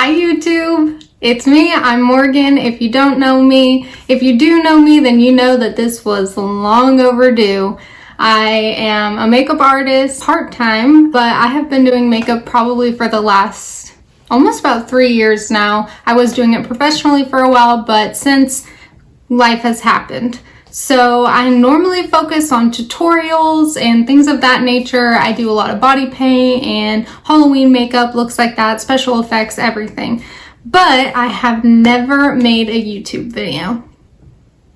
Hi YouTube, it's me, I'm Morgan. If you don't know me, if you do know me, then you know that this was long overdue. I am a makeup artist part-time, but I have been doing makeup probably for the last almost about 3 years now. I was doing it professionally for a while, but since life has happened. So I normally focus on tutorials and things of that nature. I do a lot of body paint and Halloween makeup, looks like that, special effects, everything. But I have never made a YouTube video.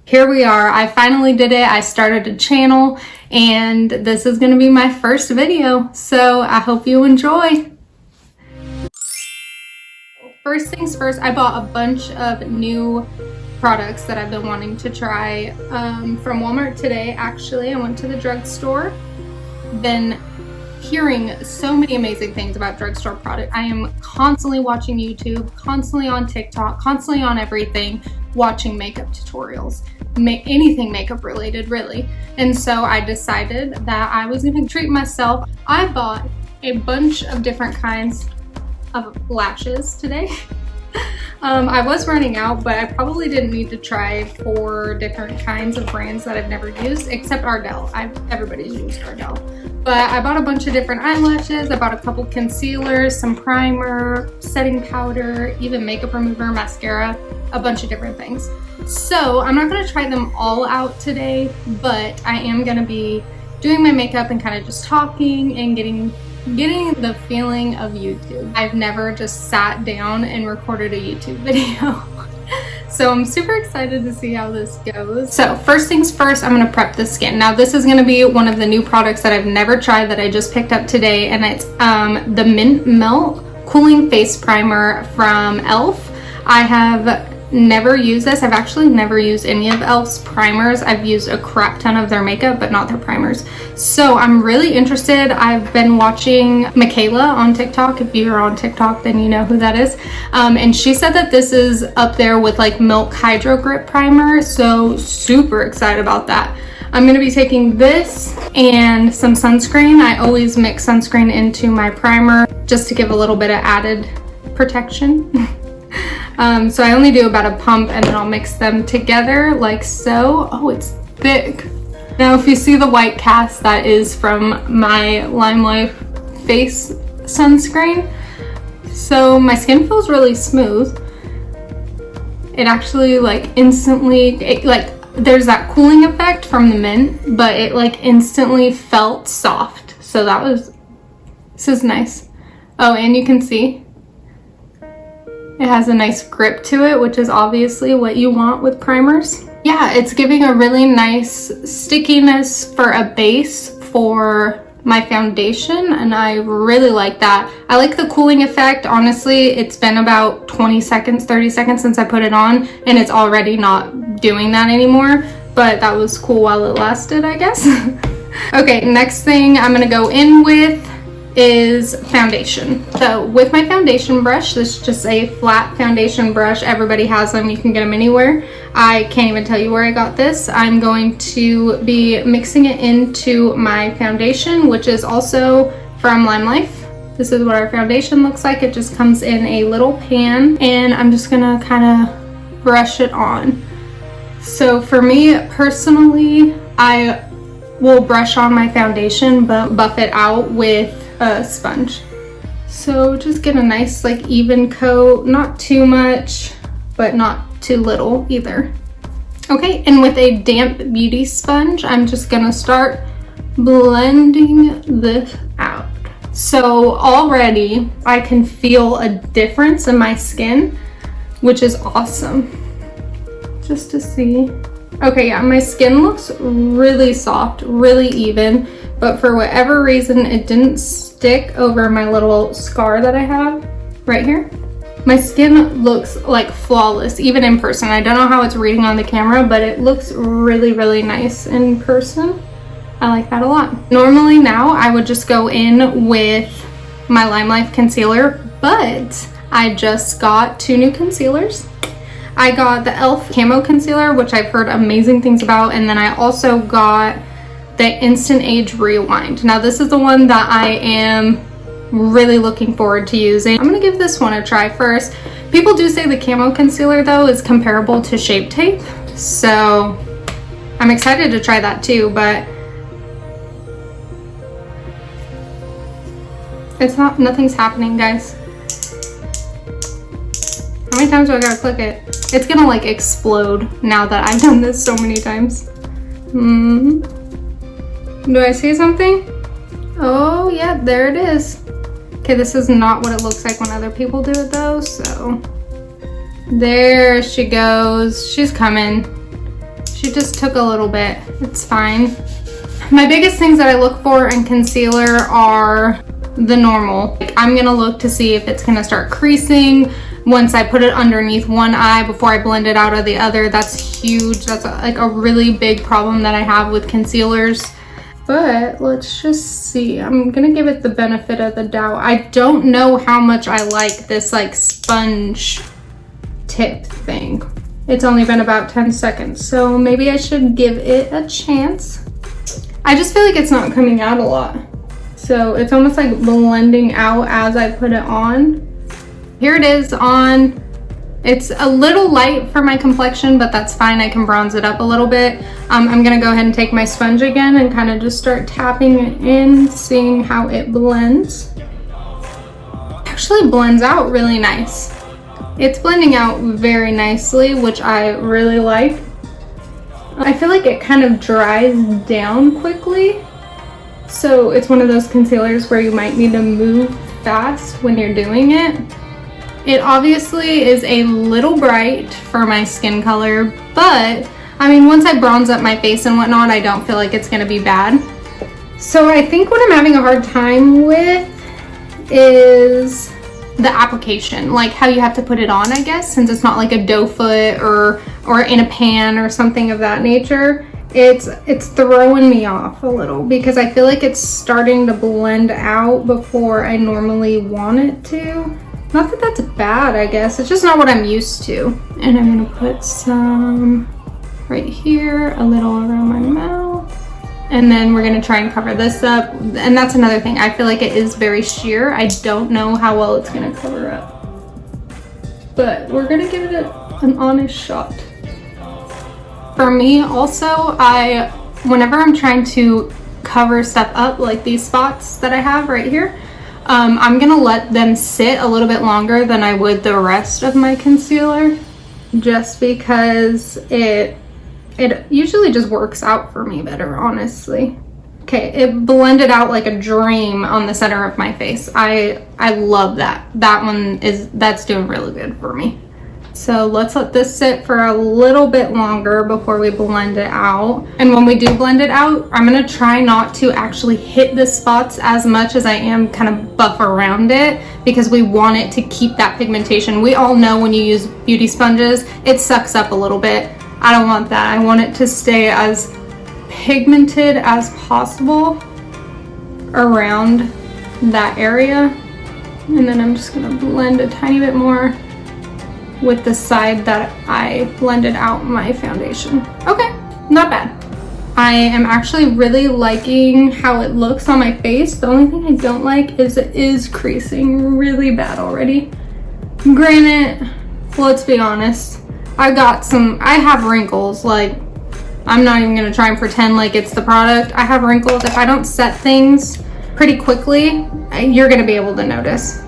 Here we are, I finally did it. I started a channel and this is gonna be my first video. So I hope you enjoy. First things first, I bought a bunch of new products that I've been wanting to try from Walmart today. Actually, I went to the drugstore. Been hearing so many amazing things about drugstore products. I am constantly watching YouTube, constantly on TikTok, constantly on everything, watching makeup tutorials, anything makeup related really. And so I decided that I was gonna treat myself. I bought a bunch of different kinds of lashes today. I was running out, but I probably didn't need to try 4 different kinds of brands that I've never used, except Ardell. Everybody's used Ardell. But I bought a bunch of different eyelashes. I bought a couple concealers, some primer, setting powder, even makeup remover, mascara, a bunch of different things. So I'm not gonna try them all out today, but I am gonna be doing my makeup and kind of just talking and getting the feeling of YouTube. I've never just sat down and recorded a YouTube video. So I'm super excited to see how this goes. So first things first, I'm gonna prep the skin. Now this is gonna be one of the new products that I've never tried that I just picked up today, and it's the Mintmelt Cooling Face Primer from e.l.f. I have never used this. I've actually never used any of e.l.f.'s primers. I've used a crap ton of their makeup, but not their primers. So I'm really interested. I've been watching Michaela on TikTok. If you're on TikTok, then you know who that is. And she said that this is up there with like Milk Hydro Grip Primer. So super excited about that. I'm going to be taking this and some sunscreen. I always mix sunscreen into my primer just to give a little bit of added protection. So I only do about a pump and then I'll mix them together like so. Oh, it's thick. Now if you see the white cast, that is from my Limelife face sunscreen. So my skin feels really smooth. It actually like instantly, there's that cooling effect from the mint, but it like instantly felt soft. So this is nice. Oh, and you can see it has a nice grip to it, which is obviously what you want with primers. Yeah, it's giving a really nice stickiness for a base for my foundation, and I really like that. I like the cooling effect. Honestly, it's been about 20 seconds, 30 seconds since I put it on, and it's already not doing that anymore, but that was cool while it lasted, I guess. Okay, next thing I'm gonna go in with is foundation. So with my foundation brush, this is just a flat foundation brush. Everybody has them, you can get them anywhere. I can't even tell you where I got this. I'm going to be mixing it into my foundation, which is also from Limelife. This is what our foundation looks like. It just comes in a little pan, and I'm just gonna kind of brush it on. So for me personally, I will brush on my foundation but buff it out with a sponge. So just get a nice like even coat, not too much but not too little either. Okay, and with a damp beauty sponge, I'm just gonna start blending this out. So already I can feel a difference in my skin, which is awesome. Just to see. Okay, yeah, my skin looks really soft, really even, but for whatever reason, it didn't stick over my little scar that I have right here. My skin looks like flawless, even in person. I don't know how it's reading on the camera, but it looks really, really nice in person. I like that a lot. Normally now, I would just go in with my Limelife concealer, but I just got 2 new concealers. I got the e.l.f. Camo Concealer, which I've heard amazing things about, and then I also got the Instant Age Rewind. Now this is the one that I am really looking forward to using. I'm gonna give this one a try first. People do say the camo concealer though is comparable to Shape Tape, so I'm excited to try that too, but it's not, nothing's happening, guys. How many times do I gotta click it? It's gonna like explode now that I've done this so many times. Do I see something? Oh yeah, there it is. Okay, this is not what it looks like when other people do it though, so. There she goes, she's coming. She just took a little bit, it's fine. My biggest things that I look for in concealer are the normal. Like, I'm gonna look to see if it's gonna start creasing once I put it underneath one eye before I blend it out of the other. That's huge, that's like a really big problem that I have with concealers. But let's just see, I'm gonna give it the benefit of the doubt. I don't know how much I like this like sponge tip thing. It's only been about 10 seconds, so maybe I should give it a chance. I just feel like it's not coming out a lot. So it's almost like blending out as I put it on. Here it is on. It's a little light for my complexion, but that's fine. I can bronze it up a little bit. I'm gonna go ahead and take my sponge again and kind of just start tapping it in, seeing how it blends. Actually blends out really nice. It's blending out very nicely, which I really like. I feel like it kind of dries down quickly. So it's one of those concealers where you might need to move fast when you're doing it. It obviously is a little bright for my skin color, but I mean, once I bronze up my face and whatnot, I don't feel like it's gonna be bad. So I think what I'm having a hard time with is the application, like how you have to put it on, I guess, since it's not like a doe foot or in a pan or something of that nature. It's throwing me off a little because I feel like it's starting to blend out before I normally want it to. Not that that's bad, I guess. It's just not what I'm used to. And I'm gonna put some right here, a little around my mouth. And then we're gonna try and cover this up. And that's another thing. I feel like it is very sheer. I don't know how well it's gonna cover up. But we're gonna give it an honest shot. For me also, whenever I'm trying to cover stuff up, like these spots that I have right here, I'm gonna let them sit a little bit longer than I would the rest of my concealer, just because it usually just works out for me better, honestly. Okay, it blended out like a dream on the center of my face. I love that. That's doing really good for me. So let's let this sit for a little bit longer before we blend it out. And when we do blend it out, I'm gonna try not to actually hit the spots as much as I am kind of buff around it, because we want it to keep that pigmentation. We all know when you use beauty sponges, it sucks up a little bit. I don't want that. I want it to stay as pigmented as possible around that area. And then I'm just gonna blend a tiny bit more with the side that I blended out my foundation. Okay, not bad. I am actually really liking how it looks on my face. The only thing I don't like is it is creasing really bad already. Granted, let's be honest, I have wrinkles. Like, I'm not even gonna try and pretend like it's the product. I have wrinkles. If I don't set things pretty quickly, you're gonna be able to notice.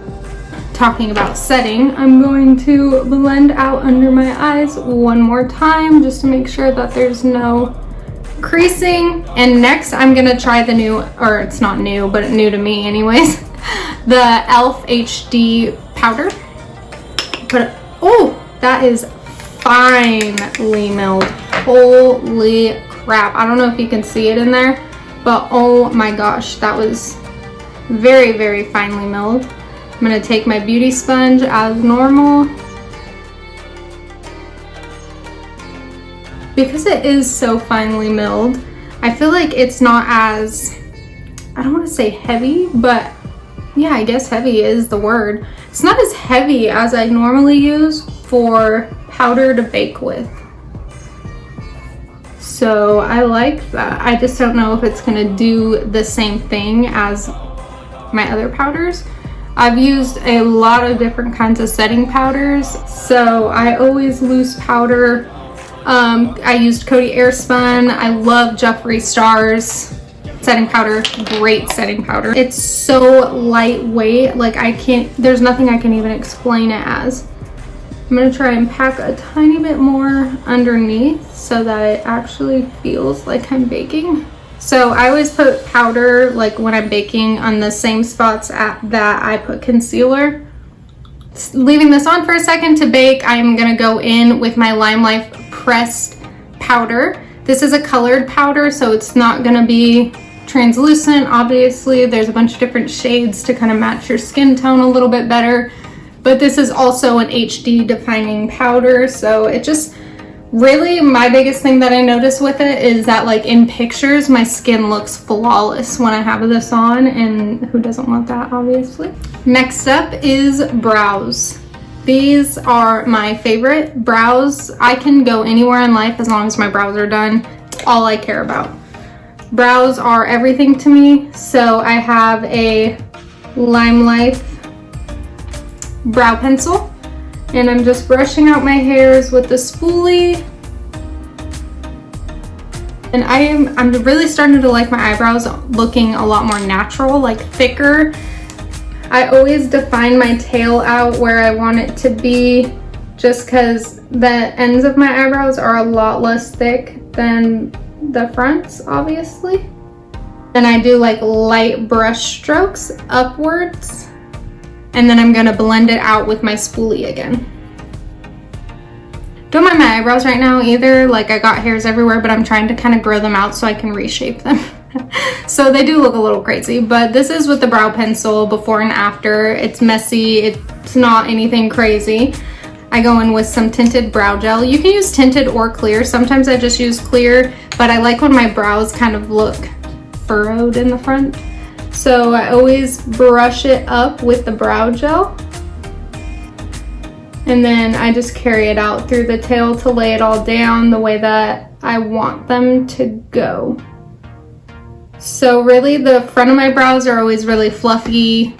Talking about setting, I'm going to blend out under my eyes one more time just to make sure that there's no creasing. And next I'm gonna try the new, or it's not new, but new to me anyways, the e.l.f. HD powder. But oh, that is finely milled. Holy crap. I don't know if you can see it in there, but oh my gosh, that was very, very finely milled. I'm gonna take my beauty sponge as normal. Because it is so finely milled, I feel like it's not as, I don't want to say heavy, but yeah, I guess heavy is the word. It's not as heavy as I normally use for powder to bake with. So I like that. I just don't know if it's gonna do the same thing as my other powders. I've used a lot of different kinds of setting powders, so I always loose powder. I used Coty Airspun. I love Jeffree Star's setting powder. Great setting powder. It's so lightweight, like there's nothing I can even explain it as. I'm gonna try and pack a tiny bit more underneath so that it actually feels like I'm baking. So I always put powder, like when I'm baking, on the same spots that I put concealer. Leaving this on for a second to bake, I'm gonna go in with my Limelife pressed powder. This is a colored powder, so it's not gonna be translucent. Obviously, there's a bunch of different shades to kind of match your skin tone a little bit better. But this is also an HD defining powder, so it just really, my biggest thing that I notice with it is that, like, in pictures my skin looks flawless when I have this on, and who doesn't want that, obviously. Next up is brows. These are my favorite. Brows, I can go anywhere in life as long as my brows are done. It's all I care about. Brows are everything to me, so I have a Limelife brow pencil, and I'm just brushing out my hairs with the spoolie. And I'm really starting to like my eyebrows looking a lot more natural, like thicker. I always define my tail out where I want it to be, just because the ends of my eyebrows are a lot less thick than the fronts, obviously. Then I do like light brush strokes upwards, and then I'm gonna blend it out with my spoolie again. Don't mind my eyebrows right now either, like I got hairs everywhere, but I'm trying to kind of grow them out so I can reshape them. So they do look a little crazy, but this is with the brow pencil before and after. It's messy, it's not anything crazy. I go in with some tinted brow gel. You can use tinted or clear. Sometimes I just use clear, but I like when my brows kind of look furrowed in the front. So I always brush it up with the brow gel, and then I just carry it out through the tail to lay it all down the way that I want them to go. So really the front of my brows are always really fluffy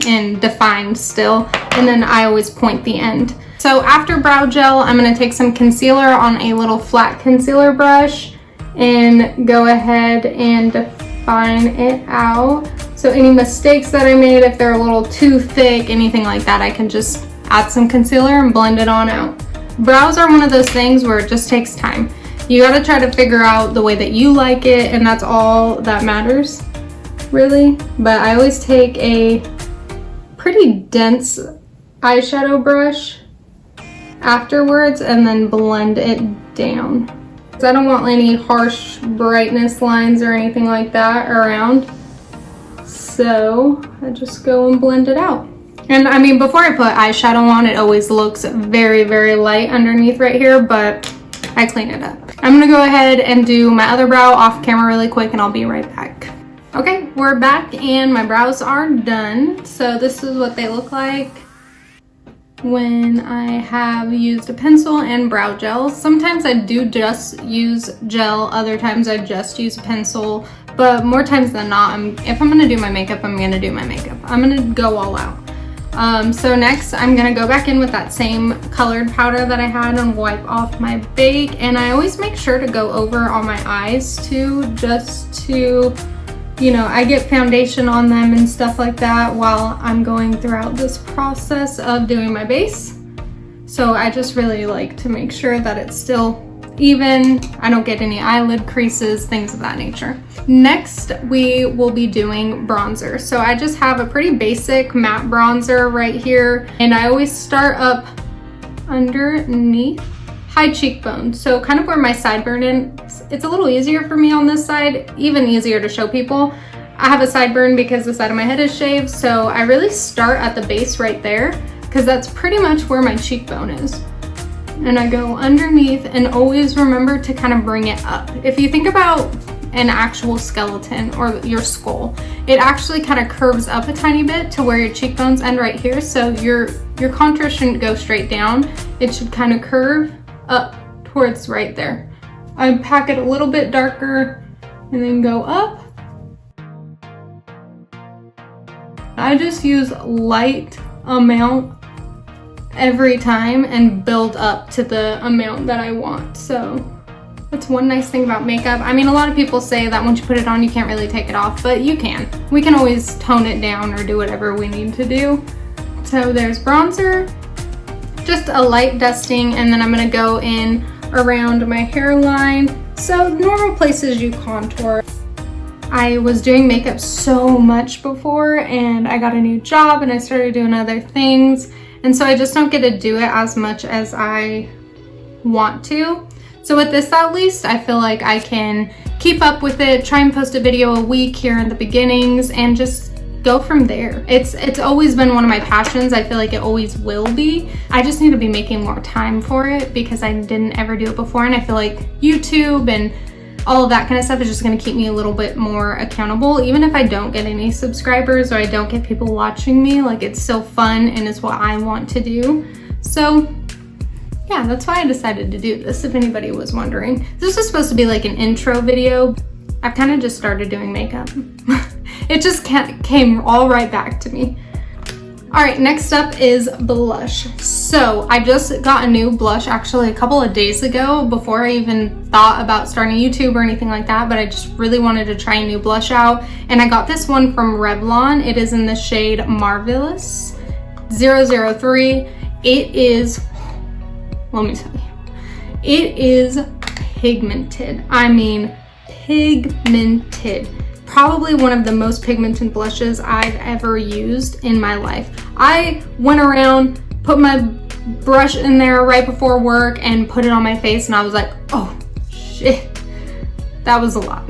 and defined still, and then I always point the end. So after brow gel, I'm going to take some concealer on a little flat concealer brush and go ahead and define it out. So any mistakes that I made, if they're a little too thick, anything like that, I can just add some concealer and blend it on out. Brows are one of those things where it just takes time. You got to try to figure out the way that you like it, and that's all that matters, really. But I always take a pretty dense eyeshadow brush afterwards and then blend it down. I don't want any harsh brightness lines or anything like that around. So I just go and blend it out. And I mean, before I put eyeshadow on, it always looks very, very light underneath right here, but I clean it up. I'm gonna go ahead and do my other brow off camera really quick, and I'll be right back. Okay, we're back and my brows are done. So this is what they look like when I have used a pencil and brow gel. Sometimes I do just use gel, other times I just use a pencil, but more times than not, if I'm gonna do my makeup, I'm gonna do my makeup. I'm gonna go all out. So next I'm gonna go back in with that same colored powder that I had and wipe off my bake, and I always make sure to go over on my eyes too, just to, you know, I get foundation on them and stuff like that while I'm going throughout this process of doing my base. So I just really like to make sure that it's still even, I don't get any eyelid creases, things of that nature. Next, we will be doing bronzer. So I just have a pretty basic matte bronzer right here, and I always start up underneath high cheekbone. So kind of where my sideburn is. It's a little easier for me on this side, even easier to show people. I have a sideburn because the side of my head is shaved, so I really start at the base right there because that's pretty much where my cheekbone is. And I go underneath, and always remember to kind of bring it up. If you think about an actual skeleton or your skull, it actually kind of curves up a tiny bit to where your cheekbones end right here. So your contour shouldn't go straight down. It should kind of curve up towards right there. I pack it a little bit darker and then go up. I just use light amount every time and build up to the amount that I want. So that's one nice thing about makeup. I mean, a lot of people say that once you put it on, you can't really take it off, but you can. We can always tone it down or do whatever we need to do. So there's bronzer, just a light dusting, and then I'm gonna go in around my hairline. So normal places you contour. I was doing makeup so much before, and I got a new job and I started doing other things. And so I just don't get to do it as much as I want to. So with this, at least, I feel like I can keep up with it, try and post a video a week here in the beginnings, and just go from there. It's always been one of my passions. I feel like it always will be. I just need to be making more time for it because I didn't ever do it before, and I feel like YouTube and all of that kind of stuff is just gonna keep me a little bit more accountable. Even if I don't get any subscribers or I don't get people watching me, like, it's still fun and it's what I want to do. So yeah, that's why I decided to do this, if anybody was wondering. This was supposed to be like an intro video. I've kind of just started doing makeup. It just came all right back to me. All right, next up is blush. So I just got a new blush actually a couple of days ago before I even thought about starting YouTube or anything like that, but I just really wanted to try a new blush out. And I got this one from Revlon. It is in the shade Marvelous 003. It is, let me tell you, it is pigmented. I mean, pigmented. Probably one of the most pigmented blushes I've ever used in my life. I went around, put my brush in there right before work and put it on my face, and I was like, oh shit, that was a lot.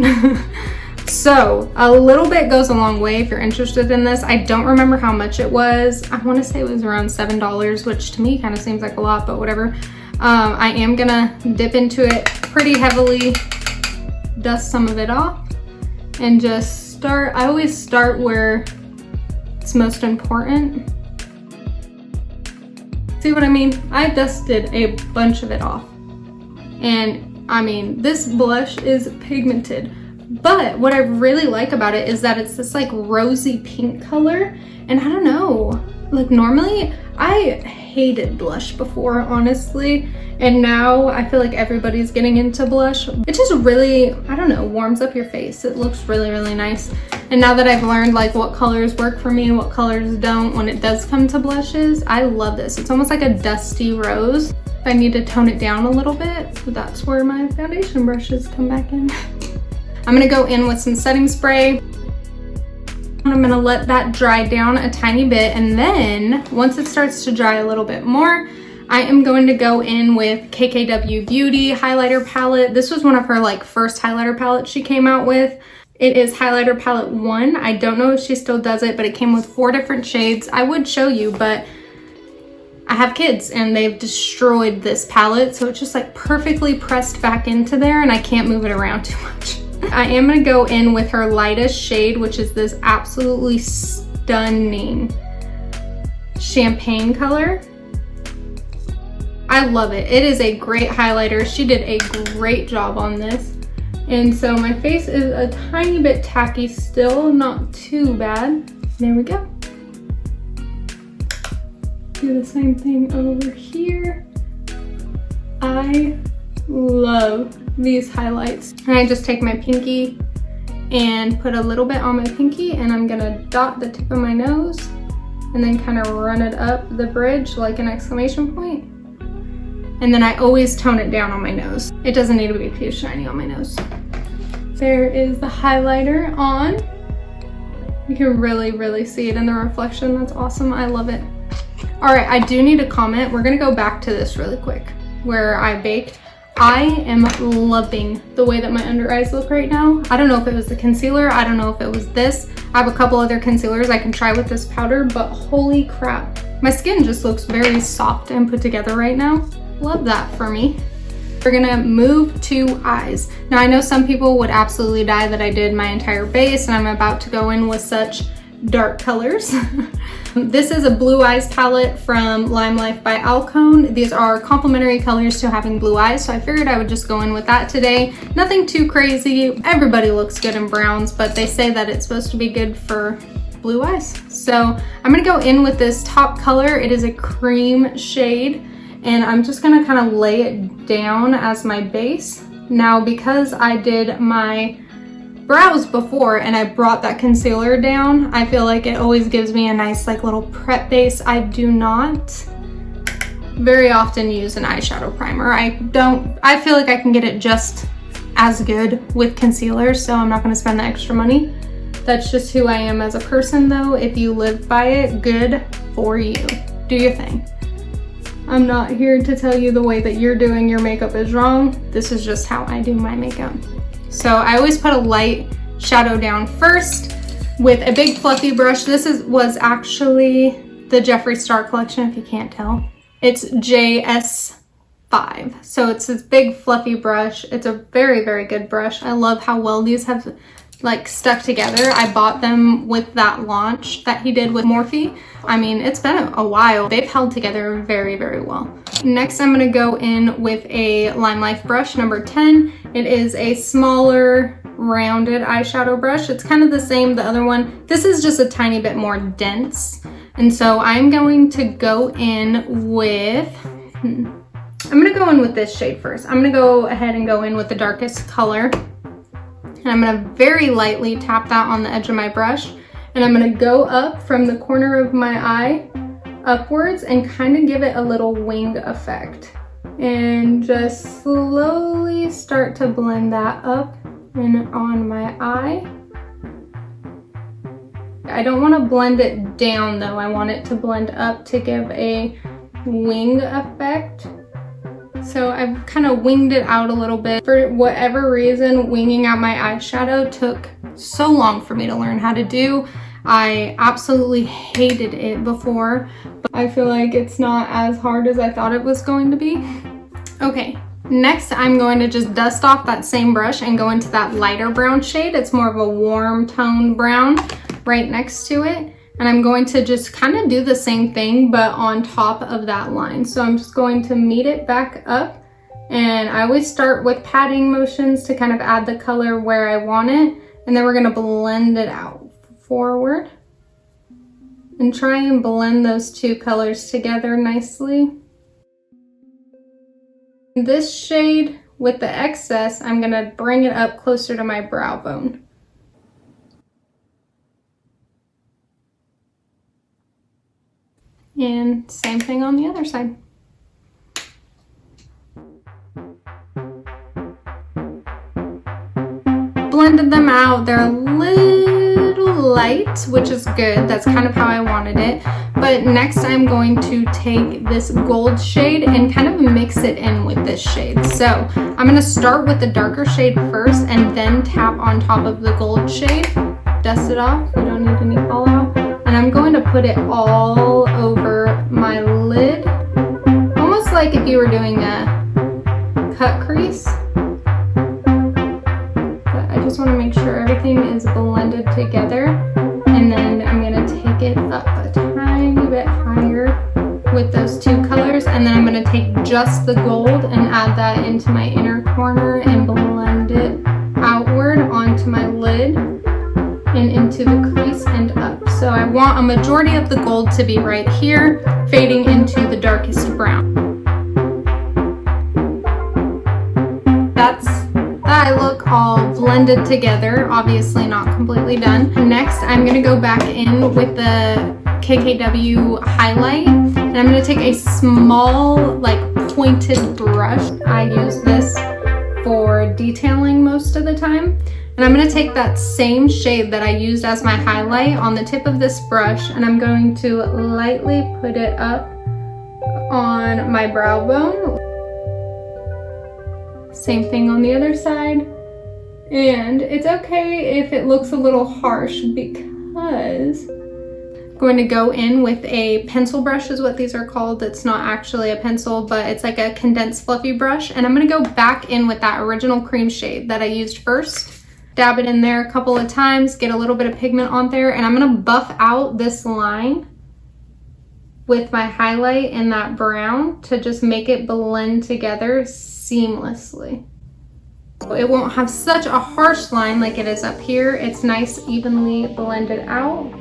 So a little bit goes a long way if you're interested in this. I don't remember how much it was. I want to say it was around $7, which to me kind of seems like a lot, but whatever. I am gonna dip into it pretty heavily, dust some of it off, and just start. I always start where it's most important. See what I mean? I dusted a bunch of it off. And I mean, this blush is pigmented, but what I really like about it is that it's this like rosy pink color. And I don't know, like normally I hated blush before, honestly, and now I feel like everybody's getting into blush. It just really, I don't know, warms up your face. It looks really, really nice. And now that I've learned like what colors work for me and what colors don't when it does come to blushes, I love this. It's almost like a dusty rose. If I need to tone it down a little bit, that's where my foundation brushes come back in. I'm gonna go in with some setting spray. I'm gonna let that dry down a tiny bit, and then once it starts to dry a little bit more, I am going to go in with KKW Beauty Highlighter Palette. This was one of her like first highlighter palettes she came out with. It is highlighter palette 1. I don't know if she still does it, but it came with 4 different shades. I would show you, but I have kids and they've destroyed this palette, so it's just like perfectly pressed back into there and I can't move it around too much. I am gonna go in with her lightest shade, which is this absolutely stunning champagne color. I love it. It is a great highlighter. She did a great job on this. And so my face is a tiny bit tacky still, not too bad. There we go. Do the same thing over here. I love these highlights. And I just take my pinky and put a little bit on my pinky, and I'm gonna dot the tip of my nose and then kind of run it up the bridge like an exclamation point. And then I always tone it down on my nose. It doesn't need to be too shiny on my nose. There is the highlighter on. You can really, really see it in the reflection. That's awesome. I love it. All right, I do need to comment. We're gonna go back to this really quick where I baked. I am loving the way that my under eyes look right now. I don't know if it was the concealer. I don't know if it was this. I have a couple other concealers I can try with this powder, but holy crap. My skin just looks very soft and put together right now. Love that for me. We're gonna move to eyes. Now I know some people would absolutely die that I did my entire base and I'm about to go in with such dark colors. This is a blue eyes palette from Limelife by Alcone. These are complementary colors to having blue eyes, so I figured I would just go in with that today. Nothing too crazy. Everybody looks good in browns, but they say that it's supposed to be good for blue eyes. So I'm gonna go in with this top color. It is a cream shade, and I'm just gonna kind of lay it down as my base. Now, because I did my brows before and I brought that concealer down, I feel like it always gives me a nice like little prep base. I do not very often use an eyeshadow primer. I feel like I can get it just as good with concealer, so I'm not gonna spend the extra money. That's just who I am as a person though. If you live by it, good for you. Do your thing. I'm not here to tell you the way that you're doing your makeup is wrong. This is just how I do my makeup. So I always put a light shadow down first with a big fluffy brush. This was actually the Jeffree Star collection, if you can't tell. It's JS5. So it's this big fluffy brush. It's a very, very good brush. I love how well these have like stuck together. I bought them with that launch that he did with Morphe. I mean, it's been a while. They've held together very, very well. Next, I'm gonna go in with a Limelife brush, number 10. It is a smaller, rounded eyeshadow brush. It's kind of the same, the other one. This is just a tiny bit more dense. And so I'm going to go in with, I'm gonna go in with this shade first. I'm gonna go ahead and go in with the darkest color. And I'm gonna very lightly tap that on the edge of my brush. And I'm gonna go up from the corner of my eye upwards and kind of give it a little wing effect. And just slowly start to blend that up and on my eye. I don't want to blend it down though. I want it to blend up to give a wing effect. So I've kind of winged it out a little bit. For whatever reason, winging out my eyeshadow took so long for me to learn how to do. I absolutely hated it before, but I feel like it's not as hard as I thought it was going to be. Okay, next I'm going to just dust off that same brush and go into that lighter brown shade. It's more of a warm tone brown right next to it. And I'm going to just kind of do the same thing, but on top of that line. So I'm just going to meet it back up. And I always start with patting motions to kind of add the color where I want it. And then we're gonna blend it out forward. And try and blend those two colors together nicely. This shade with the excess, I'm gonna bring it up closer to my brow bone. And same thing on the other side. Blended them out. They're a little light, which is good. That's kind of how I wanted it. But next I'm going to take this gold shade and kind of mix it in with this shade. So I'm going to start with the darker shade first and then tap on top of the gold shade. Dust it off. We don't need any fallout. And I'm going to put it all over my lid, almost like if you were doing a cut crease. But I just want to make sure everything is blended together. And then I'm going to take it up a tiny bit higher with those two colors. And then I'm going to take just the gold and add that into my inner corner and blend it outward onto my lid and into the crease and up. So I want a majority of the gold to be right here, fading into the darkest brown. That's that eye look all blended together, obviously not completely done. Next, I'm gonna go back in with the KKW Highlight, and I'm gonna take a small, like pointed brush. I use this for detailing most of the time. And I'm going to take that same shade that I used as my highlight on the tip of this brush, and I'm going to lightly put it up on my brow bone. Same thing on the other side. And it's okay if it looks a little harsh because I'm going to go in with a pencil brush is what these are called. It's not actually a pencil, but it's like a condensed fluffy brush. And I'm going to go back in with that original cream shade that I used first. Dab it in there a couple of times, get a little bit of pigment on there, and I'm gonna buff out this line with my highlight in that brown to just make it blend together seamlessly. It won't have such a harsh line like it is up here. It's nice, evenly blended out.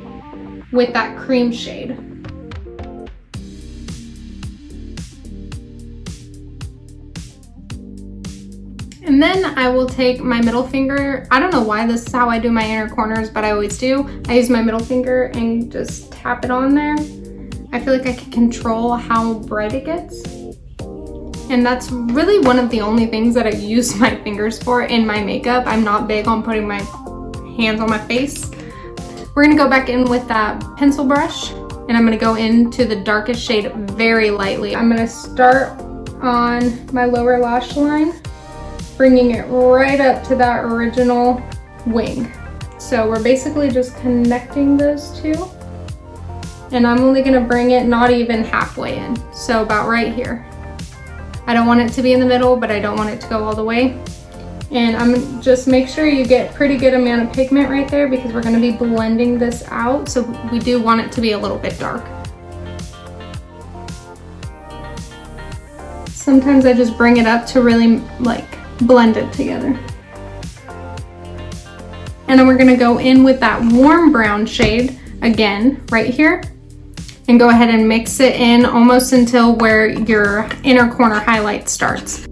with that cream shade. And then I will take my middle finger. I don't know why this is how I do my inner corners, but I always do. I use my middle finger and just tap it on there. I feel like I can control how bright it gets. And that's really one of the only things that I use my fingers for in my makeup. I'm not big on putting my hands on my face. We're gonna go back in with that pencil brush, and I'm gonna go into the darkest shade very lightly. I'm gonna start on my lower lash line, bringing it right up to that original wing. So we're basically just connecting those two. And I'm only gonna bring it not even halfway in. So about right here. I don't want it to be in the middle, but I don't want it to go all the way. And I'm just make sure you get pretty good amount of pigment right there because we're gonna be blending this out. So we do want it to be a little bit dark. Sometimes I just bring it up to really like blend it together. And then we're gonna go in with that warm brown shade again, right here, and go ahead and mix it in almost until where your inner corner highlight starts.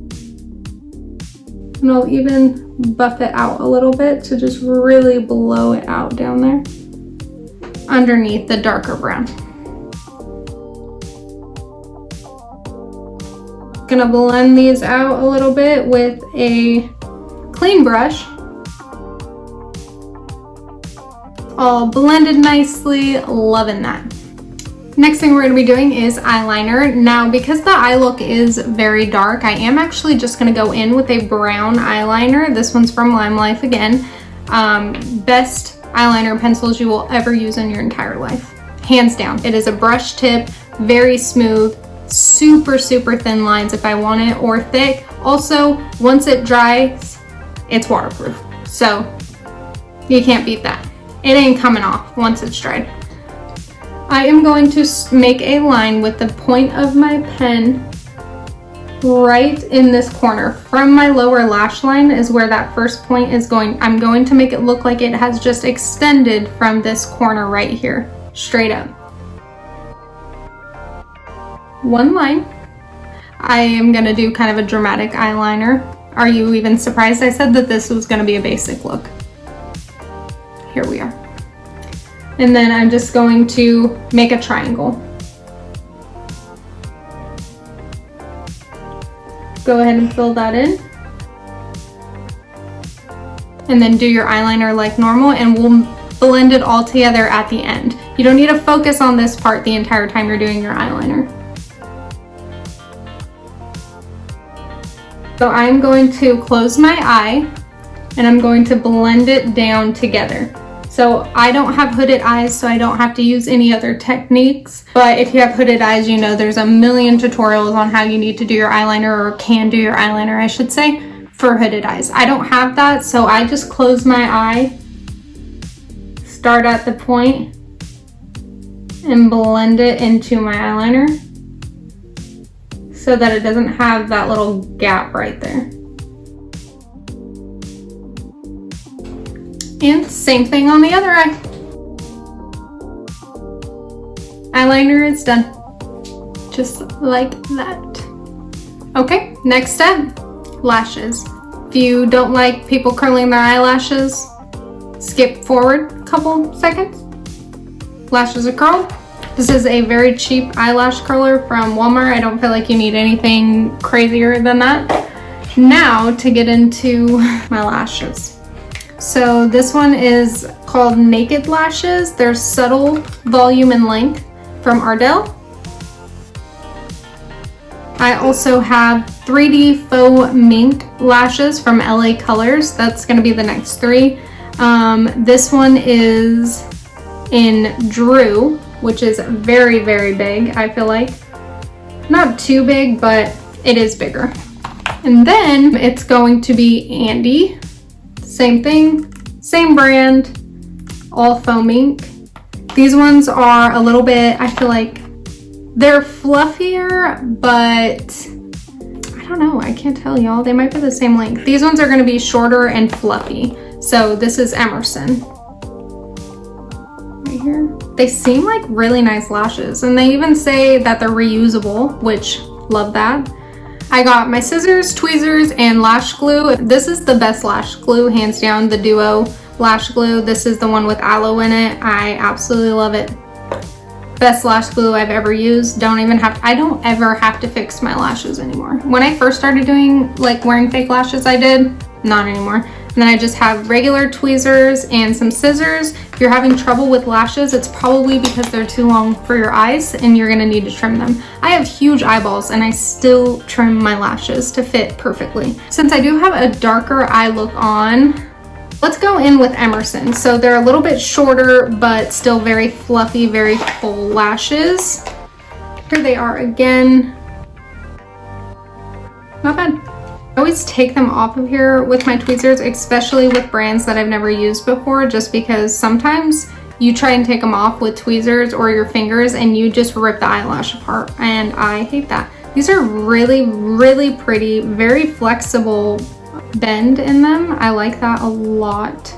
And I'll even buff it out a little bit to just really blow it out down there underneath the darker brown. Gonna blend these out a little bit with a clean brush. All blended nicely, loving that. Next thing we're gonna be doing is eyeliner. Now, because the eye look is very dark, I am actually just gonna go in with a brown eyeliner. This one's from Limelife again. Best eyeliner pencils you will ever use in your entire life. Hands down. It is a brush tip, very smooth, super, super thin lines if I want it, or thick. Also, once it dries, it's waterproof. So you can't beat that. It ain't coming off once it's dried. I am going to make a line with the point of my pen right in this corner. From my lower lash line is where that first point is going. I'm going to make it look like it has just extended from this corner right here, straight up. One line. I am gonna do kind of a dramatic eyeliner. Are you even surprised I said that this was gonna be a basic look? Here we are. And then I'm just going to make a triangle. Go ahead and fill that in. And then do your eyeliner like normal, and we'll blend it all together at the end. You don't need to focus on this part the entire time you're doing your eyeliner. So I'm going to close my eye and I'm going to blend it down together. So I don't have hooded eyes, so I don't have to use any other techniques. But if you have hooded eyes, you know there's a million tutorials on how you need to do your eyeliner, or can do your eyeliner, I should say, for hooded eyes. I don't have that, so I just close my eye, start at the point, and blend it into my eyeliner so that it doesn't have that little gap right there. And same thing on the other eye. Eyeliner is done. Just like that. Okay, next step, lashes. If you don't like people curling their eyelashes, skip forward a couple seconds. Lashes are curled. This is a very cheap eyelash curler from Walmart. I don't feel like you need anything crazier than that. Now to get into my lashes. So this one is called Naked Lashes. They're subtle volume and length from Ardell. I also have 3D Faux Mink lashes from LA Colors. That's gonna be the next three. This one is in Drew, which is very, very big, I feel like. Not too big, but it is bigger. And then it's going to be Andy. Same thing, same brand, all faux mink. These ones are a little bit, I feel like they're fluffier, but I don't know, I can't tell y'all. They might be the same length. These ones are gonna be shorter and fluffy. So this is Emerson. Right here. They seem like really nice lashes, and they even say that they're reusable, which love that. I got my scissors, tweezers, and lash glue. This is the best lash glue, hands down, the Duo lash glue. This is the one with aloe in it. I absolutely love it. Best lash glue I've ever used. I don't ever have to fix my lashes anymore. When I first started doing, like, wearing fake lashes, I did, not anymore. And then I just have regular tweezers and some scissors. If you're having trouble with lashes, it's probably because they're too long for your eyes and you're gonna need to trim them. I have huge eyeballs and I still trim my lashes to fit perfectly. Since I do have a darker eye look on, let's go in with Emerson. So they're a little bit shorter, but still very fluffy, very full lashes. Here they are again. Not bad. I always take them off of here with my tweezers, especially with brands that I've never used before, just because sometimes you try and take them off with tweezers or your fingers and you just rip the eyelash apart, and I hate that. These are really, really pretty, very flexible bend in them. I like that a lot.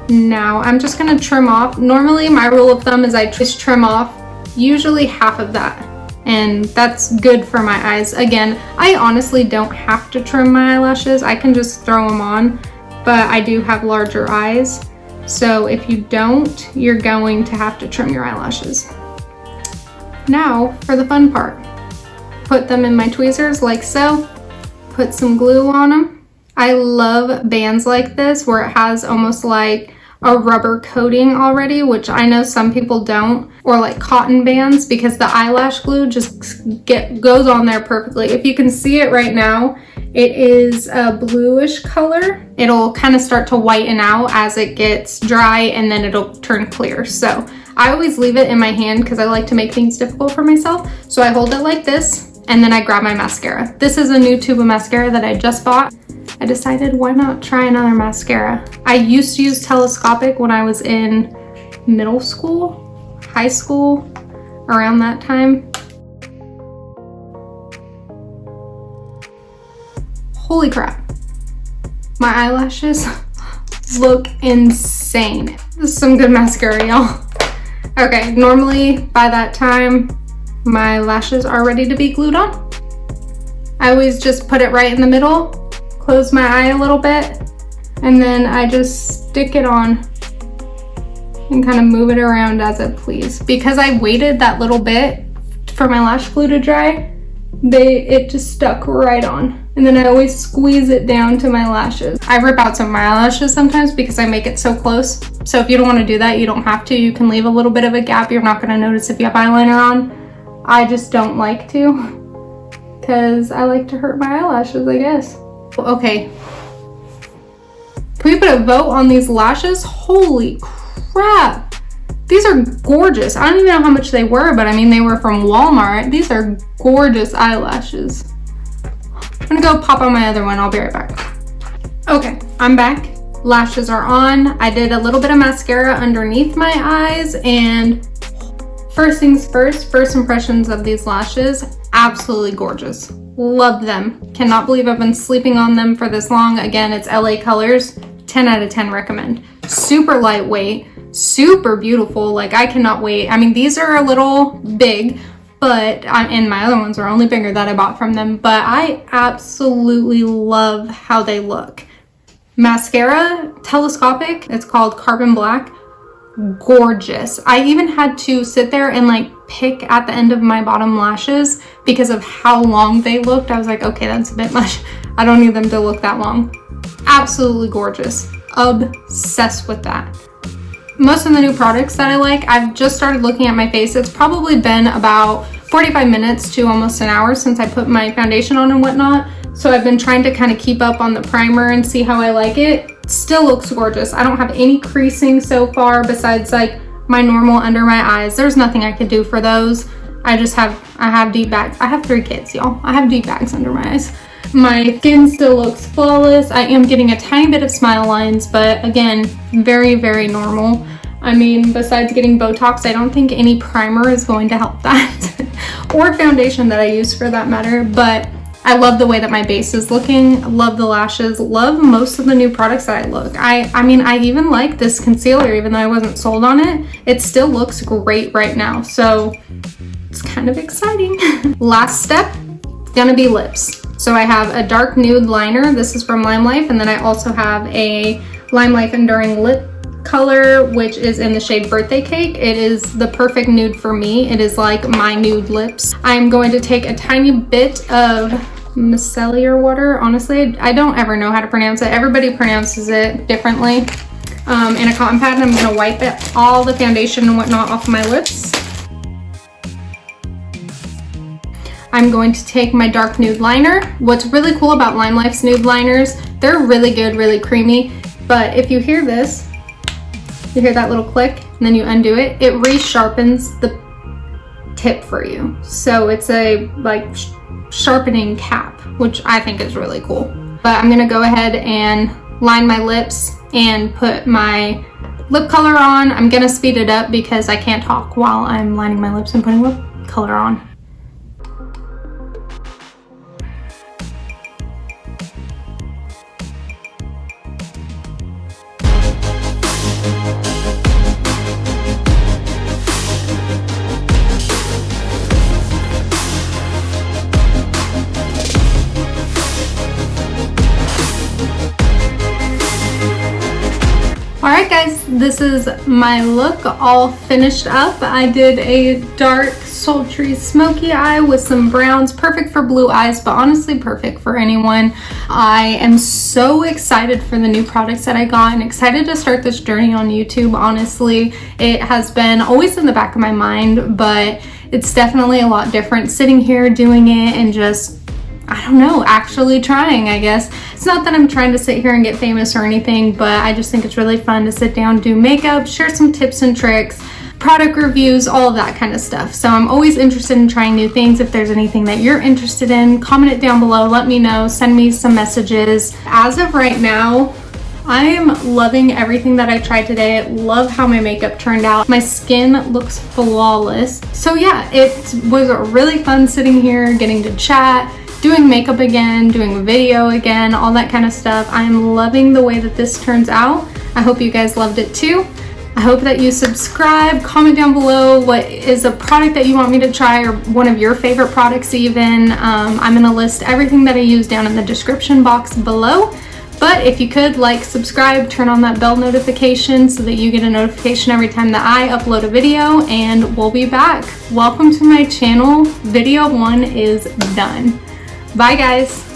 Now I'm just gonna trim off. Normally my rule of thumb is I just trim off usually half of that, and that's good for my eyes. Again, I honestly don't have to trim my eyelashes. I can just throw them on, but I do have larger eyes. So if you don't, you're going to have to trim your eyelashes. Now for the fun part. Put them in my tweezers like so. Put some glue on them. I love bands like this where it has almost like a rubber coating already, which I know some people don't, or like cotton bands, because the eyelash glue just goes on there perfectly. If you can see it right now, it is a bluish color. It'll kind of start to whiten out as it gets dry, and then it'll turn clear. So I always leave it in my hand because I like to make things difficult for myself. So I hold it like this, and then I grab my mascara. This is a new tube of mascara that I just bought. I decided, why not try another mascara? I used to use Telescopic when I was in middle school, high school, around that time. Holy crap. My eyelashes look insane. This is some good mascara, y'all. Okay, normally by that time, my lashes are ready to be glued on. I always just put it right in the middle, close my eye a little bit, and then I just stick it on and kind of move it around as I please. Because I waited that little bit for my lash glue to dry, it just stuck right on. And then I always squeeze it down to my lashes. I rip out some of my eyelashes sometimes because I make it so close. So if you don't want to do that, you don't have to. You can leave a little bit of a gap. You're not going to notice if you have eyeliner on. I just don't like to, because I like to hurt my eyelashes, I guess. Okay, can we put a vote on these lashes? Holy crap, these are gorgeous. I don't even know how much they were, but I mean, they were from Walmart. These are gorgeous eyelashes. I'm gonna go pop on my other one. I'll be right back. Okay, I'm back. Lashes are on. I did a little bit of mascara underneath my eyes, and first things first, first impressions of these lashes, absolutely gorgeous. Love them. Cannot believe I've been sleeping on them for this long. Again, it's LA Colors. 10 out of 10 recommend. Super lightweight, super beautiful. Like, I cannot wait. I mean, these are a little big, but and my other ones are only bigger that I bought from them, but I absolutely love how they look. Mascara, Telescopic, it's called Carbon Black. Gorgeous. I even had to sit there and like pick at the end of my bottom lashes because of how long they looked. I was like, okay, that's a bit much. I don't need them to look that long. Absolutely gorgeous. Obsessed with that. Most of the new products that I like, I've just started looking at my face. It's probably been about 45 minutes to almost an hour since I put my foundation on and whatnot. So I've been trying to kind of keep up on the primer and see how I like it. Still looks gorgeous. I don't have any creasing so far besides like my normal under my eyes. There's nothing I could do for those. I have deep bags. I have 3 kids, y'all. I have deep bags under my eyes. My skin still looks flawless. I am getting a tiny bit of smile lines, but again, very, very normal. I mean, besides getting Botox, I don't think any primer is going to help that. Or foundation that I use for that matter, but I love the way that my base is looking. Love the lashes. Love most of the new products that I look. I mean, I even like this concealer, even though I wasn't sold on it. It still looks great right now. So it's kind of exciting. Last step, gonna be lips. So I have a dark nude liner. This is from Limelife. And then I also have a Limelife Enduring Lip color, which is in the shade Birthday Cake. It is the perfect nude for me. It is like my nude lips. I'm going to take a tiny bit of micellar water. Honestly, I don't ever know how to pronounce it. Everybody pronounces it differently. In a cotton pad, and I'm gonna wipe all the foundation and whatnot off my lips. I'm going to take my dark nude liner. What's really cool about Limelife's nude liners, they're really good, really creamy, but if you hear this, you hear that little click and then you undo it, it resharpens the tip for you. So it's a like sharpening cap, which I think is really cool. But I'm gonna go ahead and line my lips and put my lip color on. I'm gonna speed it up because I can't talk while I'm lining my lips and putting lip color on. Alright guys, this is my look all finished up. I did a dark, sultry, smoky eye with some browns. Perfect for blue eyes, but honestly perfect for anyone. I am so excited for the new products that I got and excited to start this journey on YouTube. Honestly, it has been always in the back of my mind, but it's definitely a lot different sitting here doing it and just, I don't know, actually trying, I guess. It's not that I'm trying to sit here and get famous or anything, but I just think it's really fun to sit down, do makeup, share some tips and tricks, product reviews, all of that kind of stuff. So I'm always interested in trying new things. If there's anything that you're interested in, comment it down below, let me know, send me some messages. As of right now, I am loving everything that I tried today. Love how my makeup turned out. My skin looks flawless. So yeah, it was really fun sitting here, getting to chat, doing makeup again, doing video again, all that kind of stuff. I'm loving the way that this turns out. I hope you guys loved it too. I hope that you subscribe, comment down below what is a product that you want me to try or one of your favorite products even. I'm gonna list everything that I use down in the description box below. But if you could, like, subscribe, turn on that bell notification so that you get a notification every time that I upload a video, and we'll be back. Welcome to my channel. Video 1 is done. Bye guys.